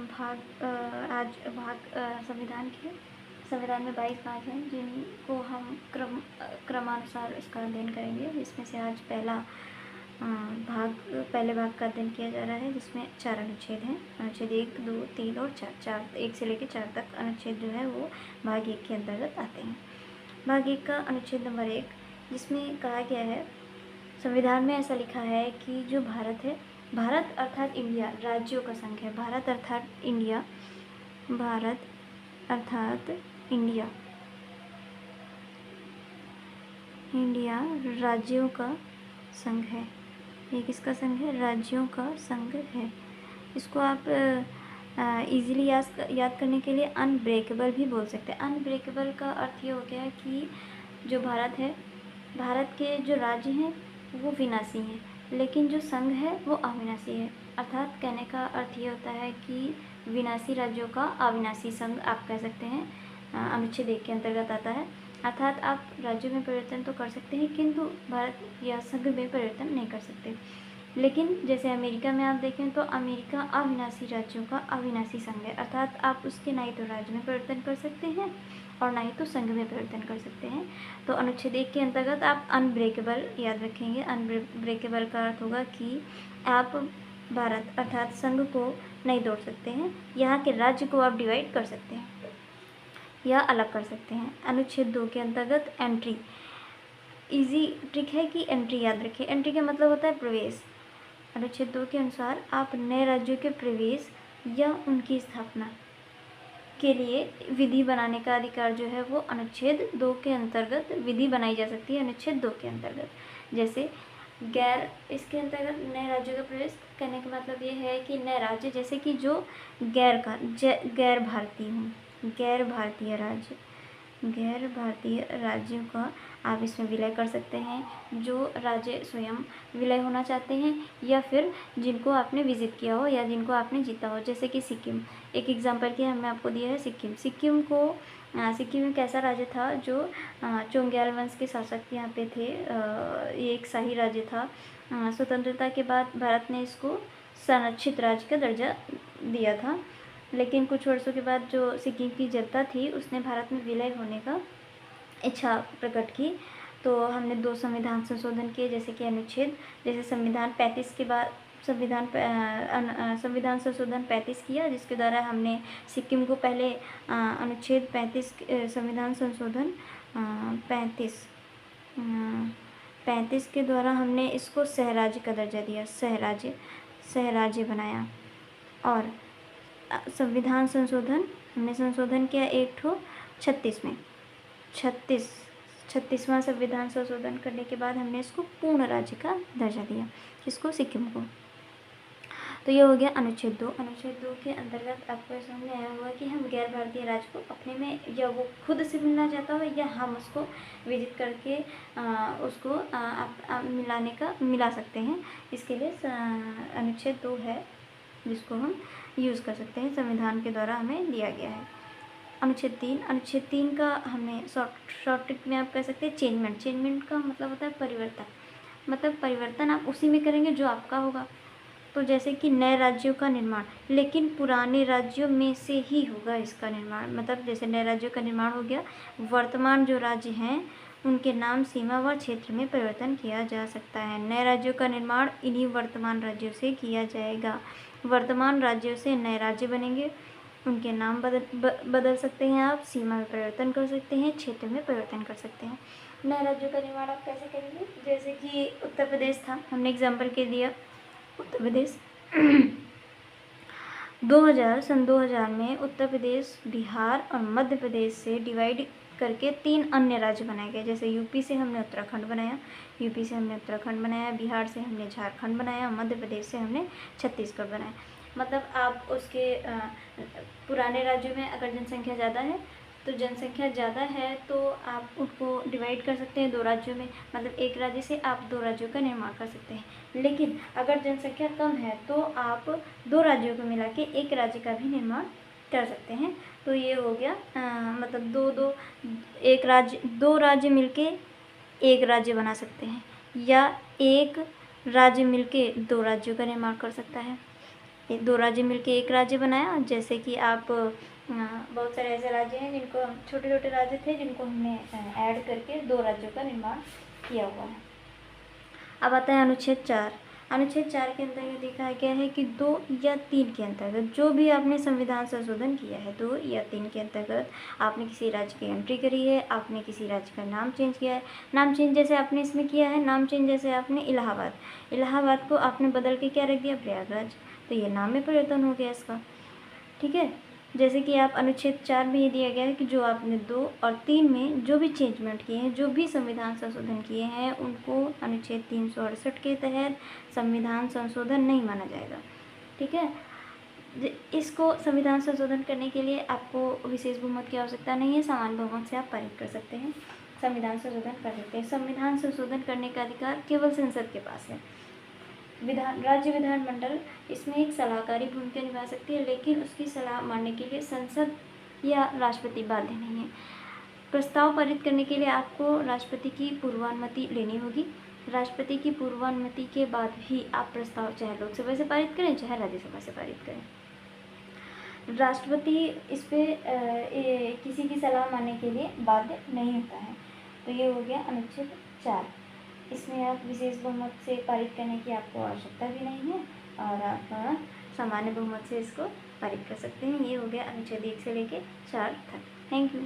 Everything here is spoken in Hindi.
आज संविधान में 22 भाग हैं जिनको हम क्रमानुसार इसका अध्ययन करेंगे। इसमें से आज पहले भाग का अध्ययन किया जा रहा है, जिसमें 4 अनुच्छेद हैं। अनुच्छेद 1, 2, 3 और 4 1 से लेकर 4 तक अनुच्छेद जो है वो भाग 1 के अंतर्गत आते हैं। भाग 1 का अनुच्छेद नंबर 1, जिसमें कहा गया है, संविधान में ऐसा लिखा है कि जो भारत है, भारत अर्थात इंडिया राज्यों का संघ है। भारत अर्थात इंडिया राज्यों का संघ है। ये किसका संघ है? राज्यों का संघ है। इसको आप इजीली याद करने के लिए अनब्रेकेबल भी बोल सकते हैं। अनब्रेकेबल का अर्थ ये हो गया कि जो भारत है, भारत के जो राज्य हैं वो विनाशी हैं, लेकिन जो संघ है वो अविनाशी है। अर्थात कहने का अर्थ ये होता है कि विनाशी राज्यों का अविनाशी संघ आप कह सकते हैं, अनुच्छेद 1 के अंतर्गत आता है। अर्थात आप राज्यों में परिवर्तन तो कर सकते हैं, किंतु भारत या संघ में परिवर्तन नहीं कर सकते। लेकिन जैसे अमेरिका में आप देखें तो अमेरिका अविनाशी राज्यों का अविनाशी संघ है। अर्थात आप उसके ना ही तो राज्य में परिवर्तन कर सकते हैं और ना ही तो संघ में परिवर्तन कर सकते हैं। तो अनुच्छेद 1 के अंतर्गत आप अनब्रेकेबल याद रखेंगे। अनब्रेकेबल का अर्थ होगा कि आप भारत अर्थात संघ को नहीं तोड़ सकते हैं, यहाँ के राज्य को आप डिवाइड कर सकते हैं या अलग कर सकते हैं। अनुच्छेद 2 के अंतर्गत एंट्री, इजी ट्रिक है कि एंट्री याद रखें। एंट्री का मतलब होता है प्रवेश। अनुच्छेद 2 के अनुसार आप नए राज्यों के प्रवेश या उनकी स्थापना के लिए विधि बनाने का अधिकार जो है वो अनुच्छेद 2 के अंतर्गत विधि बनाई जा सकती है। अनुच्छेद 2 के अंतर्गत जैसे इसके अंतर्गत नए राज्यों का प्रवेश करने का मतलब ये है कि नए राज्य, जैसे कि जो गैर भारतीय राज्यों का आप इसमें विलय कर सकते हैं। जो राज्य स्वयं विलय होना चाहते हैं या फिर जिनको आपने विजिट किया हो या जिनको आपने जीता हो, जैसे कि सिक्किम। एक एग्जांपल की हमने आपको दिया है सिक्किम में कैसा राज्य था, जो चोंग्याल वंश के शासक यहाँ पे थे। ये एक शाही राज्य था। स्वतंत्रता के बाद भारत ने इसको संरक्षित राज्य का दर्जा दिया था, लेकिन कुछ वर्षों के बाद जो सिक्किम की जनता थी उसने भारत में विलय होने का इच्छा प्रकट की। तो हमने 2 संविधान संशोधन किए, जैसे संविधान 35 के बाद संविधान संशोधन 35 किया, जिसके द्वारा हमने सिक्किम को पहले अनुच्छेद 35 संविधान संशोधन 35 के द्वारा हमने इसको सहराज्य का दर्जा दिया, सहराज्य बनाया। और संविधान संशोधन हमने संशोधन किया 36 में 36वां संविधान संशोधन करने के बाद हमने इसको पूर्ण राज्य का दर्जा दिया, इसको सिक्किम को। तो ये हो गया अनुच्छेद 2। अनुच्छेद 2 के अंतर्गत आपको समझ में आया होगा कि हम गैर भारतीय राज्य को अपने में या वो खुद से मिलना चाहता हो या हम उसको विजिट करके उसको मिला सकते हैं। इसके लिए अनुच्छेद 2 है जिसको हम यूज़ कर सकते हैं, संविधान के द्वारा हमें दिया गया है। अनुच्छेद 3 का हमने शॉर्ट ट्रिक में आप कह सकते हैं चेंजमेंट का मतलब होता है परिवर्तन। मतलब परिवर्तन आप उसी में करेंगे जो आपका होगा। तो जैसे कि नए राज्यों का निर्माण, लेकिन पुराने राज्यों में से ही होगा इसका निर्माण। मतलब जैसे नए राज्यों का निर्माण हो गया, वर्तमान जो राज्य हैं उनके नाम, सीमा व क्षेत्र में परिवर्तन किया जा सकता है। नए राज्यों का निर्माण इन्हीं वर्तमान राज्यों से किया जाएगा। वर्तमान राज्यों से नए राज्य बनेंगे, उनके नाम बदल सकते हैं आप, सीमा में परिवर्तन कर सकते हैं, क्षेत्र में परिवर्तन कर सकते हैं। नए राज्यों का निर्माण आप कैसे करेंगे? जैसे कि उत्तर प्रदेश था, हमने एग्जाम्पल के दिया उत्तर प्रदेश। 2000 में उत्तर प्रदेश, बिहार और मध्य प्रदेश से डिवाइड करके 3 अन्य राज्य बनाए गए। जैसे यूपी से हमने उत्तराखंड बनाया, बिहार से हमने झारखंड बनाया, मध्य प्रदेश से हमने छत्तीसगढ़ बनाया। मतलब आप उसके पुराने राज्यों में अगर जनसंख्या ज़्यादा है तो आप उनको डिवाइड कर सकते हैं 2 राज्यों में। मतलब एक राज्य से आप 2 राज्यों का निर्माण कर सकते हैं। लेकिन अगर जनसंख्या कम है तो आप 2 राज्यों को मिला के 1 राज्य का भी निर्माण कर सकते हैं। तो ये हो गया मतलब 2 राज्य मिलके 1 राज्य बना सकते हैं, या 1 राज्य मिलके 2 राज्यों का निर्माण कर सकता है। ये 2 राज्य मिलके एक राज्य बनाया। जैसे कि आप बहुत सारे ऐसे राज्य हैं जिनको छोटे छोटे राज्य थे जिनको हमने ऐड करके 2 राज्यों का निर्माण किया हुआ है। अब आता है अनुच्छेद 4। अनुच्छेद 4 के अंतर्गत देखा गया है कि 2 या 3 के अंतर्गत जो भी आपने संविधान संशोधन किया है, 2 या 3 के अंतर्गत आपने किसी राज्य की एंट्री करी है, आपने किसी राज्य का नाम चेंज किया है। नाम चेंज जैसे आपने इसमें किया है, नाम चेंज जैसे आपने इलाहाबाद को आपने बदल के क्या रख दिया, प्रयागराज, तो ये नाम में परिवर्तन हो गया इसका। ठीक है, जैसे कि आप अनुच्छेद 4 में ये दिया गया है कि जो आपने 2 और 3 में जो भी चेंजमेंट किए हैं, जो भी संविधान संशोधन किए हैं, उनको अनुच्छेद 368 के तहत संविधान संशोधन नहीं माना जाएगा। ठीक है, इसको संविधान संशोधन करने के लिए आपको विशेष बहुमत की आवश्यकता नहीं है, सामान्य बहुमत से आप पारित कर सकते हैं, संविधान संशोधन कर सकते हैं। संविधान संशोधन करने का अधिकार केवल संसद के पास है। राज्य विधानमंडल इसमें एक सलाहकारी भूमिका निभा सकती है, लेकिन उसकी सलाह मानने के लिए संसद या राष्ट्रपति बाध्य नहीं है। प्रस्ताव पारित करने के लिए आपको राष्ट्रपति की पूर्वानुमति लेनी होगी। राष्ट्रपति की पूर्वानुमति के बाद ही आप प्रस्ताव चाहे लोकसभा से पारित करें चाहे राज्यसभा से पारित करें। राष्ट्रपति इस पे किसी की सलाह मानने के लिए बाध्य नहीं होता है। तो ये हो गया अनुच्छेद 4। इसमें आप विशेष बहुमत से पारित करने की आपको आवश्यकता भी नहीं है और आप सामान्य बहुमत से इसको पारित कर सकते हैं। ये हो गया अनुच्छेद 1 से लेके 4 तक। Thank you.